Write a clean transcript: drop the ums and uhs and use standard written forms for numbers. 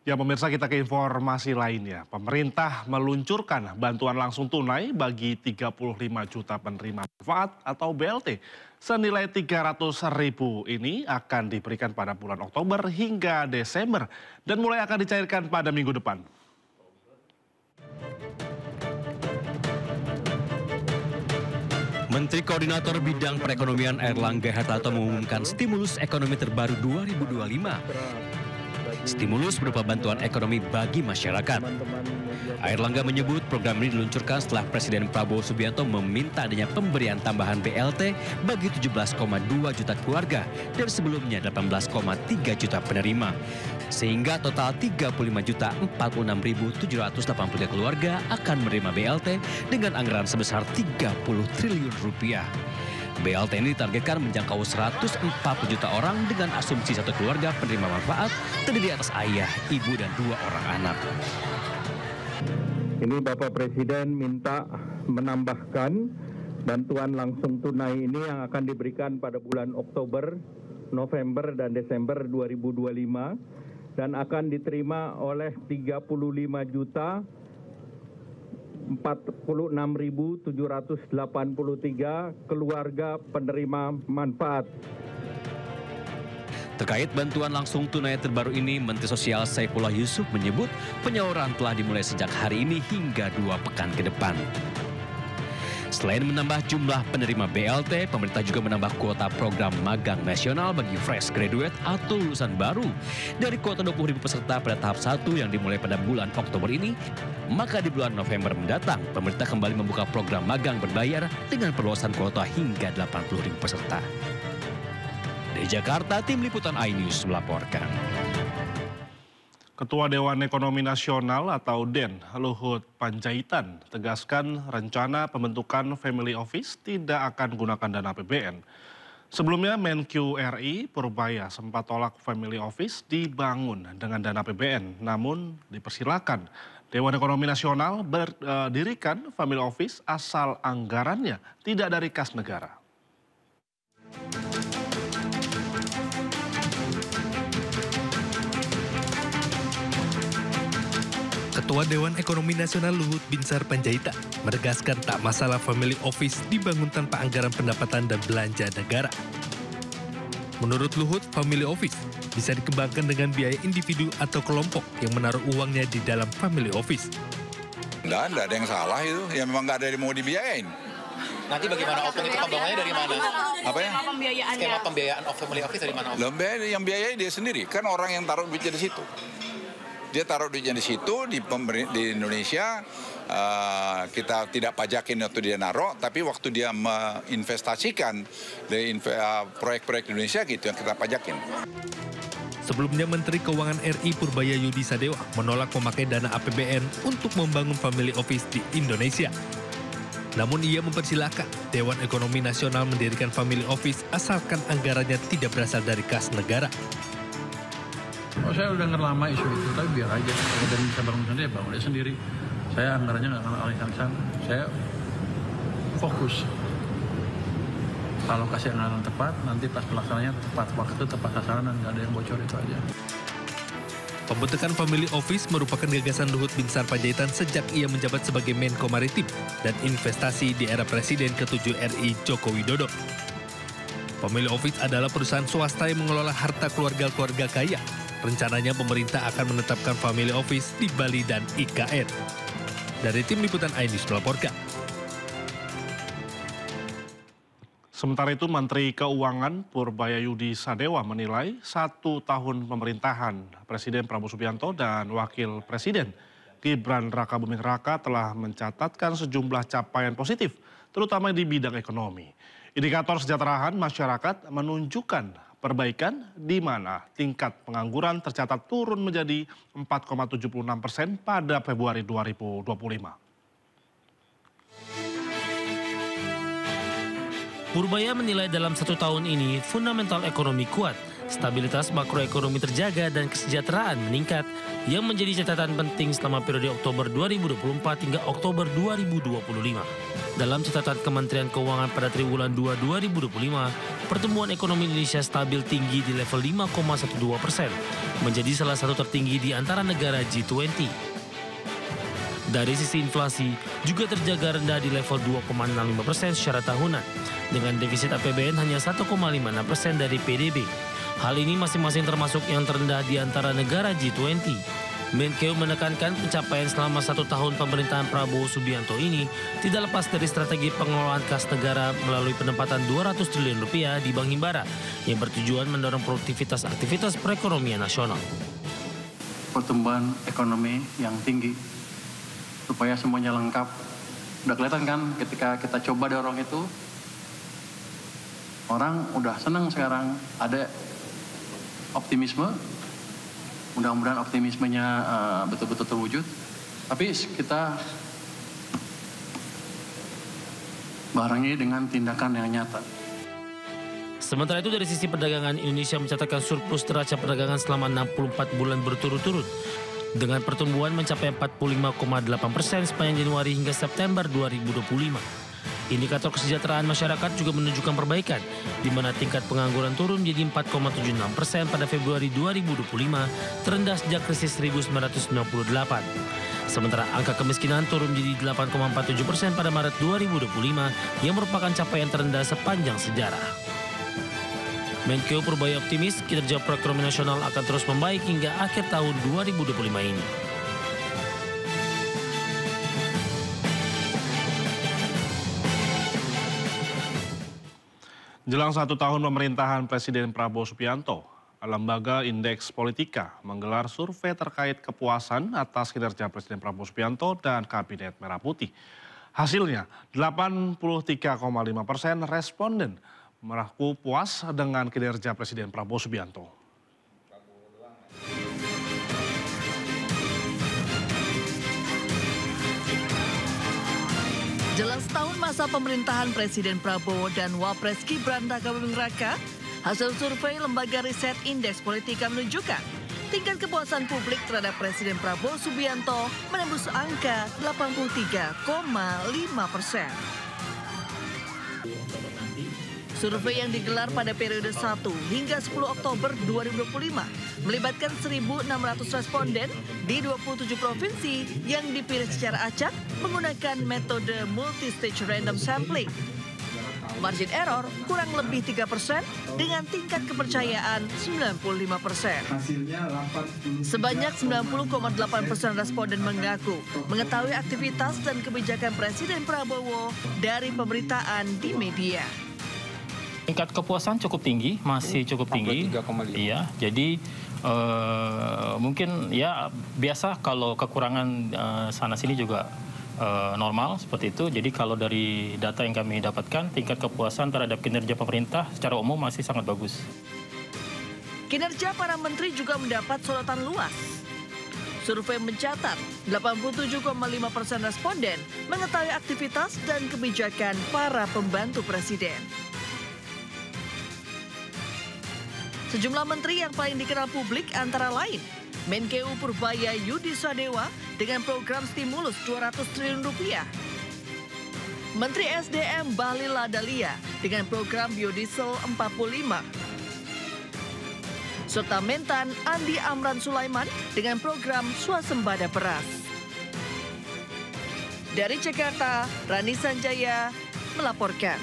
Ya pemirsa, kita ke informasi lainnya. Pemerintah meluncurkan bantuan langsung tunai bagi 35 juta penerima manfaat atau BLT. Senilai 300.000 ini akan diberikan pada bulan Oktober hingga Desember dan mulai akan dicairkan pada minggu depan. Menteri Koordinator Bidang Perekonomian Airlangga Hartarto mengumumkan stimulus ekonomi terbaru 2025. Stimulus berupa bantuan ekonomi bagi masyarakat. Airlangga menyebut program ini diluncurkan setelah Presiden Prabowo Subianto meminta adanya pemberian tambahan BLT bagi 17,2 juta keluarga dari sebelumnya 18,3 juta penerima. Sehingga total 35.046.783 keluarga akan menerima BLT dengan anggaran sebesar 30 triliun rupiah. BLT ini ditargetkan menjangkau 140 juta orang dengan asumsi satu keluarga penerima manfaat terdiri atas ayah, ibu, dan 2 orang anak. Ini Bapak Presiden minta menambahkan bantuan langsung tunai ini yang akan diberikan pada bulan Oktober, November, dan Desember 2025 dan akan diterima oleh 46.783 keluarga penerima manfaat. Terkait bantuan langsung tunai terbaru ini, Menteri Sosial Saifullah Yusuf menyebut penyaluran telah dimulai sejak hari ini hingga 2 pekan ke depan. Selain menambah jumlah penerima BLT, pemerintah juga menambah kuota program magang nasional bagi fresh graduate atau lulusan baru. Dari kuota 20.000 peserta pada tahap 1 yang dimulai pada bulan Oktober ini, maka di bulan November mendatang, pemerintah kembali membuka program magang berbayar dengan perluasan kuota hingga 80.000 peserta. Dari Jakarta, Tim Liputan iNews melaporkan. Ketua Dewan Ekonomi Nasional atau DEN, Luhut Panjaitan, tegaskan rencana pembentukan Family Office tidak akan gunakan dana APBN. Sebelumnya Menq RI Purbaya sempat tolak Family Office dibangun dengan dana APBN, namun dipersilakan. Dewan Ekonomi Nasional berdirikan Family Office asal anggarannya tidak dari kas negara. Ketua Dewan Ekonomi Nasional Luhut Binsar Panjaitan menegaskan tak masalah Family Office dibangun tanpa anggaran pendapatan dan belanja negara. Menurut Luhut, Family Office bisa dikembangkan dengan biaya individu atau kelompok yang menaruh uangnya di dalam Family Office. Nggak ada yang salah itu, ya memang nggak ada yang mau dibiayain. Nanti bagaimana Opung itu pembangunannya dari mana? Apa ya? Skema pembiayaan Family Office dari mana? Yang biayai dia sendiri, kan orang yang taruh duitnya di situ. Dia taruh duitnya di situ, di Indonesia, kita tidak pajakin waktu dia naruh, tapi waktu dia menginvestasikan di proyek-proyek Indonesia gitu yang kita pajakin. Sebelumnya Menteri Keuangan RI Purbaya Yudi Sadewa menolak memakai dana APBN untuk membangun Family Office di Indonesia. Namun ia mempersilahkan Dewan Ekonomi Nasional mendirikan Family Office asalkan anggarannya tidak berasal dari kas negara. Oh, saya udah denger lama isu itu, tapi biar aja. Kalau dia bisa bangun sendiri, ya bangun dia sendiri. Saya anggarannya nggak akan alihkan sana. Saya fokus. Kalau kasih anggaran tepat, nanti pas pelaksanaannya tepat waktu, tepat sasaran, dan nggak ada yang bocor, itu aja. Pembentukan Family Office merupakan gagasan Luhut Binsar Panjaitan sejak ia menjabat sebagai Menko Maritim dan Investasi di era Presiden ke-7 RI Joko Widodo. Family Office adalah perusahaan swasta yang mengelola harta keluarga-keluarga kaya. Rencananya pemerintah akan menetapkan Family Office di Bali dan IKN. Dari Tim Liputan iNews melaporkan. Sementara itu Menteri Keuangan Purbaya Yudi Sadewa menilai 1 tahun pemerintahan Presiden Prabowo Subianto dan Wakil Presiden Gibran Rakabuming Raka telah mencatatkan sejumlah capaian positif, terutama di bidang ekonomi. Indikator kesejahteraan masyarakat menunjukkan perbaikan di mana tingkat pengangguran tercatat turun menjadi 4,76% pada Februari 2025. Purbaya menilai dalam 1 tahun ini fundamental ekonomi kuat, stabilitas makroekonomi terjaga dan kesejahteraan meningkat yang menjadi catatan penting selama periode Oktober 2024 hingga Oktober 2025. Dalam catatan Kementerian Keuangan pada triwulan 2 2025, pertumbuhan ekonomi Indonesia stabil tinggi di level 5,12%, menjadi salah satu tertinggi di antara negara G20. Dari sisi inflasi, juga terjaga rendah di level 2,65% secara tahunan, dengan defisit APBN hanya 1,56% dari PDB. Hal ini masing-masing termasuk yang terendah di antara negara G20. Menkeu menekankan pencapaian selama 1 tahun pemerintahan Prabowo Subianto ini tidak lepas dari strategi pengelolaan kas negara melalui penempatan 200 triliun rupiah di Bank Himbara yang bertujuan mendorong produktivitas aktivitas perekonomian nasional. Pertumbuhan ekonomi yang tinggi supaya semuanya lengkap. Udah kelihatan kan ketika kita coba dorong itu, orang udah senang sekarang, ada optimisme. Mudah-mudahan optimismenya betul-betul terwujud. Tapi kita barengi dengan tindakan yang nyata. Sementara itu dari sisi perdagangan, Indonesia mencatatkan surplus neraca perdagangan selama 64 bulan berturut-turut, dengan pertumbuhan mencapai 45,8% sepanjang Januari hingga September 2025. Indikator kesejahteraan masyarakat juga menunjukkan perbaikan, di mana tingkat pengangguran turun menjadi 4,76% pada Februari 2025, terendah sejak krisis 1998. Sementara angka kemiskinan turun menjadi 8,47% pada Maret 2025, yang merupakan capaian terendah sepanjang sejarah. Menkeu Purbaya optimis kinerja perekonomian nasional akan terus membaik hingga akhir tahun 2025 ini. Jelang 1 tahun pemerintahan Presiden Prabowo Subianto, Lembaga Indeks Politika menggelar survei terkait kepuasan atas kinerja Presiden Prabowo Subianto dan Kabinet Merah Putih. Hasilnya, 83,5% responden mengaku puas dengan kinerja Presiden Prabowo Subianto. Jelang setahun masa pemerintahan Presiden Prabowo dan Wapres Gibran Rakabuming Raka, hasil survei Lembaga Riset Indeks Politika menunjukkan tingkat kepuasan publik terhadap Presiden Prabowo Subianto menembus angka 83,5%. Survei yang digelar pada periode 1 hingga 10 Oktober 2025 melibatkan 1.600 responden di 27 provinsi yang dipilih secara acak menggunakan metode multi-stage random sampling. Margin error kurang lebih 3% dengan tingkat kepercayaan 95%. Sebanyak 90,8% responden mengaku mengetahui aktivitas dan kebijakan Presiden Prabowo dari pemberitaan di media. Tingkat kepuasan cukup tinggi, masih cukup tinggi. Iya, jadi mungkin ya biasa kalau kekurangan sana sini juga normal seperti itu. Jadi kalau dari data yang kami dapatkan, tingkat kepuasan terhadap kinerja pemerintah secara umum masih sangat bagus. Kinerja para menteri juga mendapat sorotan luas. Survei mencatat 87,5% responden mengetahui aktivitas dan kebijakan para pembantu presiden. Sejumlah menteri yang paling dikenal publik antara lain Menkeu Purbaya Yudi Sadewa dengan program stimulus 200 triliun rupiah. Menteri SDM Bahlil Lahadalia dengan program biodiesel 45. Serta Mentan Andi Amran Sulaiman dengan program swasembada beras. Dari Jakarta, Rani Sanjaya melaporkan.